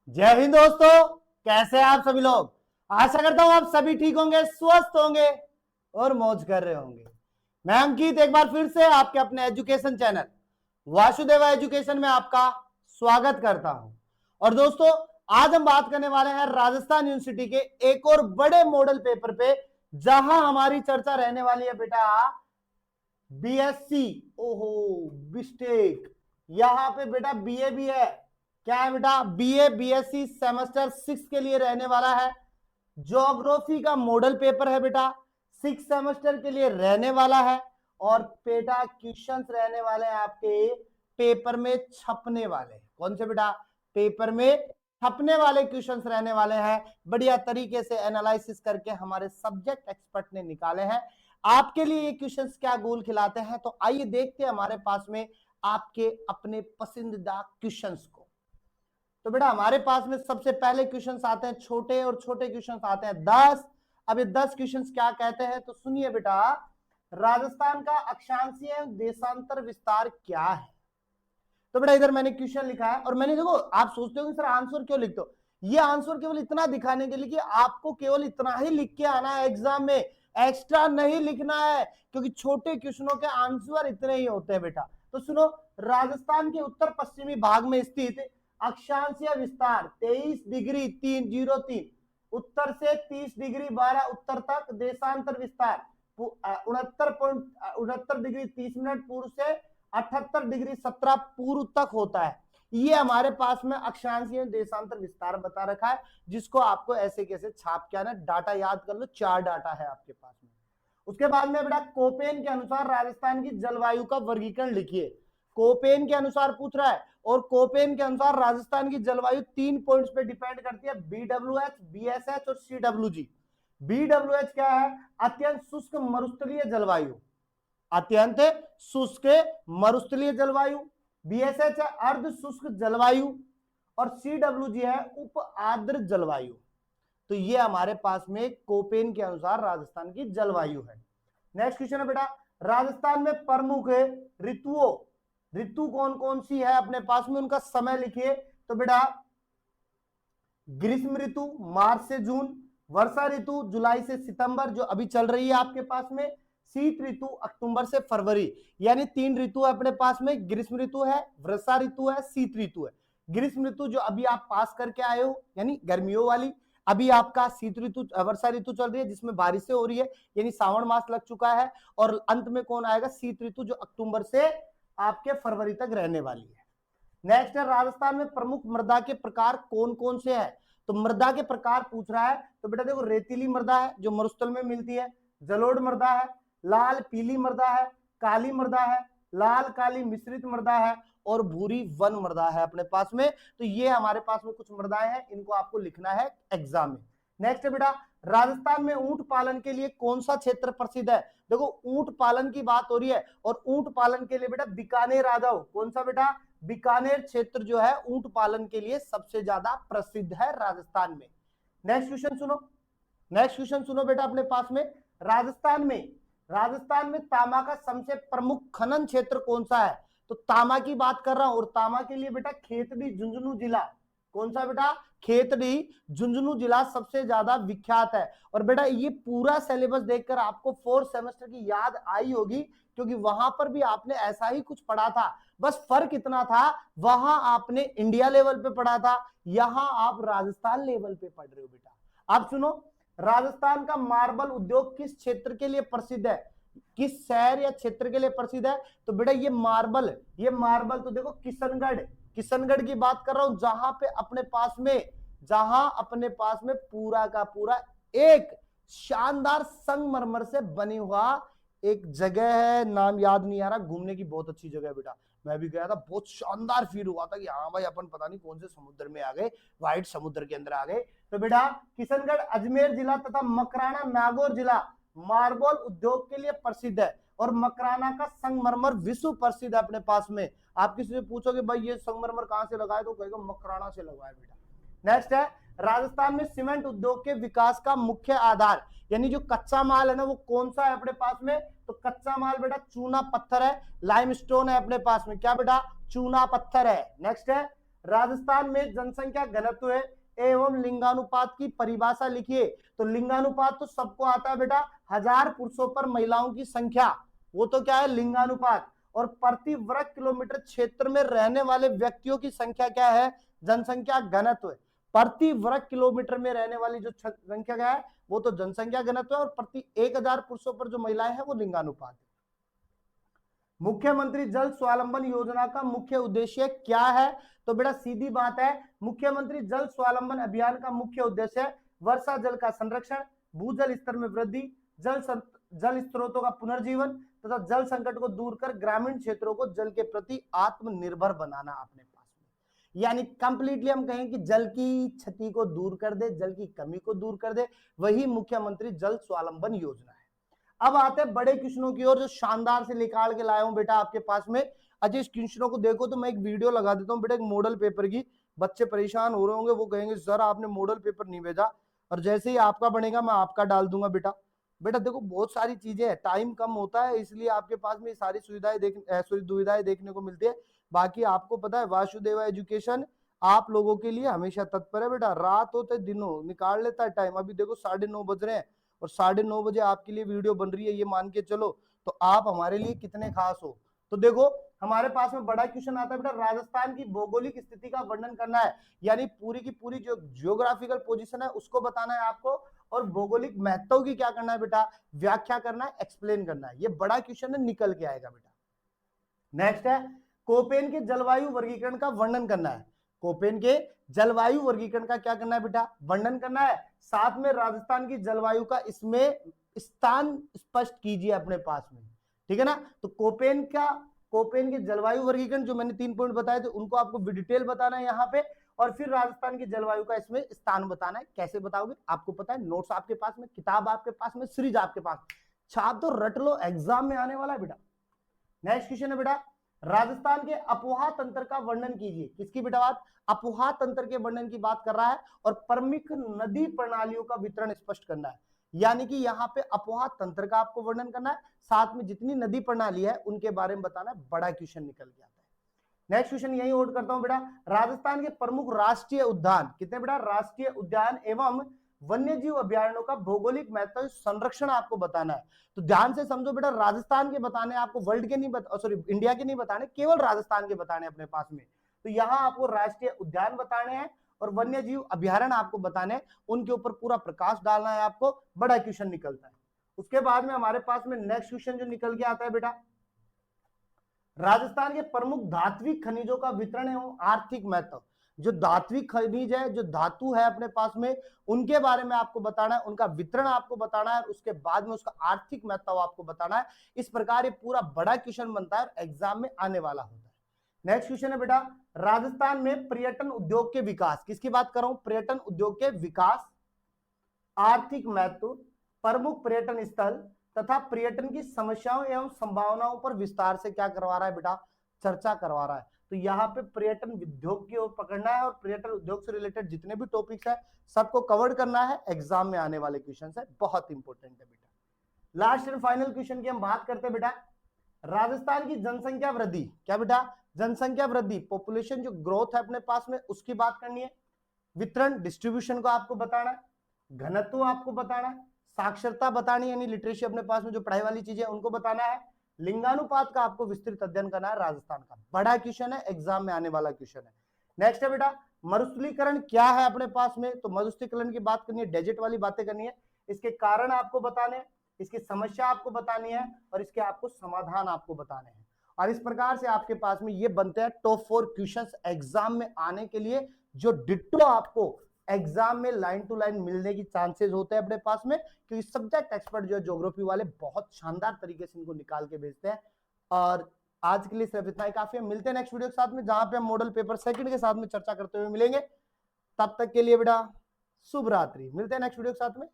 जय हिंद दोस्तों, कैसे हैं आप सभी लोग। आशा करता हूं आप सभी ठीक होंगे, स्वस्थ होंगे और मौज कर रहे होंगे। मैं अंकित एक बार फिर से आपके अपने एजुकेशन चैनल वासुदेवा एजुकेशन में आपका स्वागत करता हूं। और दोस्तों, आज हम बात करने वाले हैं राजस्थान यूनिवर्सिटी के एक और बड़े मॉडल पेपर पे, जहां हमारी चर्चा रहने वाली है बेटा बीएससी। ओहो मिस्टेक, यहां पे बेटा बीए भी है। क्या है बेटा? बीए बीएससी सेमेस्टर 6 के लिए रहने वाला है। ज्योग्राफी का मॉडल पेपर है बेटा, 6 सेमेस्टर के लिए रहने वाला है। और बेटा क्वेश्चंस रहने वाले हैं आपके पेपर में छपने वाले। कौन से बेटा? पेपर में छपने वाले क्वेश्चंस रहने वाले हैं। बढ़िया तरीके से एनालिसिस करके हमारे सब्जेक्ट एक्सपर्ट ने निकाले हैं आपके लिए ये क्वेश्चंस क्या गोल खिलाते हैं। तो आइए देखते हैं हमारे पास में आपके अपने पसंदीदा क्वेश्चंस को। तो बेटा हमारे पास में सबसे पहले क्वेश्चंस आते हैं छोटे, और छोटे क्वेश्चंस आते हैं 10। अब ये 10 क्वेश्चंस क्या कहते हैं तो सुनिए बेटा, राजस्थान का अक्षांशीय देशांतर विस्तार क्या है। तो बेटा इधर मैंने क्वेश्चन लिखा है, और मैंने देखो आप सोचते हो कि सर आंसर क्यों लिखते हो। ये आंसर केवल इतना दिखाने के लिए कि आपको केवल इतना ही लिख के आना है एग्जाम में, एक्स्ट्रा नहीं लिखना है, क्योंकि छोटे क्वेश्चनों के आंसर इतने ही होते हैं बेटा। तो सुनो, राजस्थान के उत्तर पश्चिमी भाग में स्थित अक्षांशीय विस्तार 23 डिग्री 303 उत्तर से 30 डिग्री 12 उत्तर तक, देशांतर विस्तार 69 डिग्री 30 मिनट पूर्व से 78 डिग्री 17 पूर्व तक होता है। ये हमारे पास में अक्षांशीय देशांतर विस्तार बता रखा है, जिसको आपको ऐसे कैसे छाप के आना, डाटा याद कर लो, 4 डाटा है आपके पास में। उसके बाद में बेटा कोपेन के अनुसार राजस्थान की जलवायु का वर्गीकरण लिखिए। कोपेन के अनुसार पूछ रहा है, और कोपेन के अनुसार राजस्थान की जलवायु 3 पॉइंट्स पे डिपेंड करती है, BWH, BSH और CWG। BWH क्या है? अत्यंत शुष्क मरुस्थलीय जलवायु, अत्यंत शुष्क मरुस्थलीय जलवायु। BSH है अर्ध शुष्क जलवायु, और CWG है उप आर्द्र जलवायु। तो ये हमारे पास में कोपेन के अनुसार राजस्थान की जलवायु है। नेक्स्ट क्वेश्चन है बेटा, राजस्थान में प्रमुख ऋतु कौन कौन सी है अपने पास में, उनका समय लिखिए। तो बेटा ग्रीष्म ऋतु मार्च से जून, वर्षा ऋतु जुलाई से सितंबर जो अभी चल रही है आपके पास में, शीत ऋतु अक्टूबर से फरवरी। यानी 3 ऋतु है अपने पास में, ग्रीष्म ऋतु है, वर्षा ऋतु है, शीत ऋतु है। ग्रीष्म ऋतु जो अभी आप पास करके आए हो यानी गर्मियों वाली, अभी आपका शीत ऋतु वर्षा ऋतु चल रही है जिसमें बारिशें हो रही है, यानी सावन मास लग चुका है। और अंत में कौन आएगा? शीत ऋतु जो अक्टूबर से आपके फरवरी तक रहने वाली है। नेक्स्ट है, राजस्थान में प्रमुख मृदा के प्रकार कौन कौन से हैं। तो मृदा के प्रकार पूछ रहा है, तो बेटा देखो रेतीली मृदा है जो मरुस्थल में मिलती है, जलोढ़ मृदा है, लाल पीली मृदा है, काली मृदा है, लाल काली मिश्रित मृदा है, और भूरी वन मृदा है अपने पास में। तो ये हमारे पास में कुछ मृदाएं हैं, इनको आपको लिखना है एग्जाम में। नेक्स्ट बेटा, राजस्थान में ऊंट पालन के लिए कौन सा क्षेत्र प्रसिद्ध है। देखो ऊंट पालन की बात हो रही है, और ऊंट पालन के लिए बेटा बीकानेर आ जाओ। कौन सा बेटा? बीकानेर क्षेत्र जो है ऊंट पालन के लिए सबसे ज्यादा प्रसिद्ध है राजस्थान में। नेक्स्ट क्वेश्चन सुनो, नेक्स्ट क्वेश्चन सुनो बेटा अपने पास में, राजस्थान में तांबा का सबसे प्रमुख खनन क्षेत्र कौन सा है। तो तांबा की बात कर रहा हूं, और तांबा के लिए बेटा खेतड़ी झुंझुनू जिला। कौन सा बेटा? खेतड़ी झुंझुनू जिला सबसे ज्यादा विख्यात है। और बेटा ये पूरा सिलेबस देखकर आपको 4th सेमेस्टर की याद आई होगी, क्योंकि वहां पर भी आपने ऐसा ही कुछ पढ़ा था, बस फर्क इतना था वहां आपने इंडिया लेवल पे पढ़ा था, यहां आप राजस्थान लेवल पे पढ़ रहे हो बेटा। आप सुनो, राजस्थान का मार्बल उद्योग किस क्षेत्र के लिए प्रसिद्ध है, किस शहर या क्षेत्र के लिए प्रसिद्ध है। तो बेटा ये मार्बल तो देखो किशनगढ़ की बात कर रहा हूं, जहां अपने पास में पूरा का पूरा एक शानदार संगमरमर से बनी हुआ एक जगह है, नाम याद नहीं आ रहा, घूमने की बहुत अच्छी जगह है बेटा। मैं भी गया था, बहुत शानदार फील हुआ था कि हाँ भाई अपन पता नहीं कौन से समुद्र में आ गए, व्हाइट समुद्र के अंदर आ गए। तो बेटा किशनगढ़ अजमेर जिला तथा मकराना नागौर जिला मार्बल उद्योग के लिए प्रसिद्ध है, और मकराना का संगमरमर विश्व प्रसिद्ध है अपने पास में। आप किसी से पूछोगे भाई ये संगमरमर कहां से लगाए, तो कहेगा मकराना से लगवाए बेटा। नेक्स्ट है, राजस्थान में सीमेंट उद्योग के विकास का मुख्य आधार यानी जो कच्चा माल है ना, वो कौन सा है अपने पास में। तो कच्चा माल बेटा चूना पत्थर है, लाइमस्टोन है अपने पास में। क्या बेटा? चूना पत्थर है। नेक्स्ट है, राजस्थान में जनसंख्या घनत्व है एवं लिंगानुपात की परिभाषा लिखिए। तो लिंगानुपात तो सबको आता है बेटा, 1000 पुरुषों पर महिलाओं की संख्या, वो तो क्या है लिंगानुपात। और प्रति वर्ग किलोमीटर क्षेत्र में रहने वाले व्यक्तियों की संख्या क्या है, जनसंख्या घनत्व है। प्रति वर्ग किलोमीटर में रहने वाली जो संख्या क्या है, वो तो जनसंख्या घनत्व है, और प्रति 1000 पुरुषों पर जो महिलाएं हैं वो लिंगानुपात है। मुख्यमंत्री जल स्वावलंबन योजना का मुख्य उद्देश्य क्या है, तो बेटा सीधी बात है, मुख्यमंत्री जल स्वावलंबन अभियान का मुख्य उद्देश्य है वर्षा जल का संरक्षण, भूजल स्तर में वृद्धि, जल स्रोतों का पुनर्जीवन तथा जल संकट को दूर कर ग्रामीण क्षेत्रों को जल के प्रति आत्मनिर्भर बनाना अपने पास में। यानी कंप्लीटली हम कहें कि जल की क्षति को दूर कर दे, जल की कमी को दूर कर दे, वही मुख्यमंत्री जल स्वावलंबन योजना है। अब आते हैं बड़े क्वेश्चनों की ओर, जो शानदार से निकाल के लाया हूं बेटा आपके पास में। अच्छा इस क्वेश्चनों को देखो तो मैं एक वीडियो लगा देता हूं बेटा, एक मॉडल पेपर की। बच्चे परेशान हो रहे होंगे, वो कहेंगे सर आपने मॉडल पेपर नहीं भेजा, और जैसे ही आपका बनेगा मैं आपका डाल दूंगा बेटा। बेटा देखो बहुत सारी चीजें हैं, टाइम कम होता है, इसलिए आपके पास में सारी दुविधाएं देखने को मिलती है। बाकी आपको पता है वासुदेवा एजुकेशन आप लोगों के लिए हमेशा तत्पर है बेटा, रात होते दिनों निकाल लेता है टाइम। अभी देखो 9:30 बज रहे हैं और 9:30 बजे आपके लिए वीडियो बन रही है, ये मान के चलो तो आप हमारे लिए कितने खास हो। तो देखो हमारे पास में बड़ा क्वेश्चन आता है बेटा, राजस्थान की भौगोलिक स्थिति का वर्णन करना है, यानी पूरी की पूरी जो जियोग्राफिकल पोजीशन है उसको बताना है आपको, और भौगोलिक महत्व की क्या करना है बेटा, व्याख्या करना है, एक्सप्लेन करना है। ये बड़ा क्वेश्चन है, निकल के आएगा बेटा। नेक्स्ट है कोपेन के जलवायु वर्गीकरण का वर्णन करना है। कोपेन के जलवायु वर्गीकरण का क्या करना है बेटा, वर्णन करना है। साथ में राजस्थान की जलवायु का इसमें स्थान स्पष्ट कीजिए अपने पास में, ठीक है ना। तो कोपेन के जलवायु वर्गीकरण जो मैंने 3 पॉइंट बताए थे उनको आपको डिटेल बताना है यहाँ पे, और फिर राजस्थान की जलवायु का इसमें स्थान बताना है। कैसे बताओगे आपको पता है, नोट्स आपके पास में, किताब आपके पास में, सीरीज आपके पास, छाप तो रट लो, एग्जाम में आने वाला है बेटा। नेक्स्ट क्वेश्चन है बेटा, राजस्थान के अपोहा तंत्र का वर्णन कीजिए। किसकी बेटा बात, अपोहा तंत्र के वर्णन की बात कर रहा है, और प्रमुख नदी प्रणालियों का वितरण स्पष्ट करना है। यानी कि यहाँ पे अपोहा तंत्र का आपको वर्णन करना है, साथ में जितनी नदी प्रणाली है उनके बारे में बताना है। बड़ा क्वेश्चन निकल के आता है। नेक्स्ट क्वेश्चन यही नोट करता हूं बेटा, राजस्थान के प्रमुख राष्ट्रीय उद्यान कितने बेटा, राष्ट्रीय उद्यान एवं वन्य जीव अभ्यारण्यों का भौगोलिक महत्व संरक्षण आपको बताना है। तो ध्यान से समझो बेटा, राजस्थान के बताने आपको, वर्ल्ड के नहीं सॉरी इंडिया के नहीं बताने, केवल राजस्थान के बताने अपने पास में। तो यहाँ आपको राष्ट्रीय उद्यान बताने हैं और वन्य जीव अभ्यारण्य आपको बताने हैं, उनके ऊपर पूरा प्रकाश डालना है आपको। बड़ा क्वेश्चन निकलता है। उसके बाद में हमारे पास में नेक्स्ट क्वेश्चन जो निकल के आता है बेटा, राजस्थान के प्रमुख धात्विक खनिजों का वितरण एवं आर्थिक महत्व। जो धात्विक खनिज है, जो धातु है अपने पास में, उनके बारे में आपको बताना है, उनका वितरण आपको बताना है, उसके बाद में उसका आर्थिक महत्व आपको बताना है। इस प्रकार ये पूरा बड़ा क्वेश्चन बनता है और एग्जाम में आने वाला होता है। नेक्स्ट क्वेश्चन है बेटा, राजस्थान में पर्यटन उद्योग के विकास, किसकी बात कर रहा हूं, पर्यटन उद्योग के विकास, आर्थिक महत्व, प्रमुख पर्यटन स्थल तथा पर्यटन की समस्याओं एवं संभावनाओं पर विस्तार से क्या करवा रहा है बेटा, चर्चा करवा रहा है। तो यहाँ पे पर्यटन उद्योग की ओर पकड़ना है, और पर्यटन उद्योग से रिलेटेड जितने भी टॉपिक्स है सबको कवर करना है। एग्जाम में आने वाले क्वेश्चन है, बहुत इंपॉर्टेंट है बेटा। लास्ट एंड फाइनल क्वेश्चन की हम बात करते हैं बेटा, राजस्थान की जनसंख्या वृद्धि, क्या बेटा, जनसंख्या वृद्धि, पॉपुलेशन जो ग्रोथ है अपने पास में उसकी बात करनी है। वितरण डिस्ट्रीब्यूशन को आपको बताना है, घनत्व आपको बताना है, साक्षरता बतानी है, यानी लिटरेसी अपने पास में जो पढ़ाई वाली चीजें उनको बताना है, लिंगानुपात का आपको विस्तृत अध्ययन करना है। राजस्थान का बड़ा क्वेश्चन है, एग्जाम में आने वाला क्वेश्चन है। नेक्स्ट है बेटा, मरुस्थलीकरण क्या है अपने पास में, तो मरुस्थलीकरण की बात करनी है, डेजर्ट वाली बातें करनी है, इसके कारण आपको बताने हैं, इसकी समस्या आपको बतानी है, और इसके आपको समाधान आपको बताने हैं। और इस प्रकार से आपके पास में ये बनते हैं टॉप 4 क्वेश्चंस एग्जाम में आने के लिए, जो डिट्टो आपको एग्जाम में लाइन टू लाइन मिलने की चांसेस होते हैं अपने पास में, क्योंकि सब्जेक्ट एक्सपर्ट जो है ज्योग्राफी वाले बहुत शानदार तरीके से इनको निकाल के भेजते हैं। और आज के लिए सिर्फ इतना ही काफी है। मिलते हैं नेक्स्ट वीडियो के साथ में, जहां पे हम मॉडल पेपर सेकंड के साथ में चर्चा करते हुए मिलेंगे। तब तक के लिए बेटा शुभ रात्रि, मिलते हैं नेक्स्ट वीडियो के साथ में।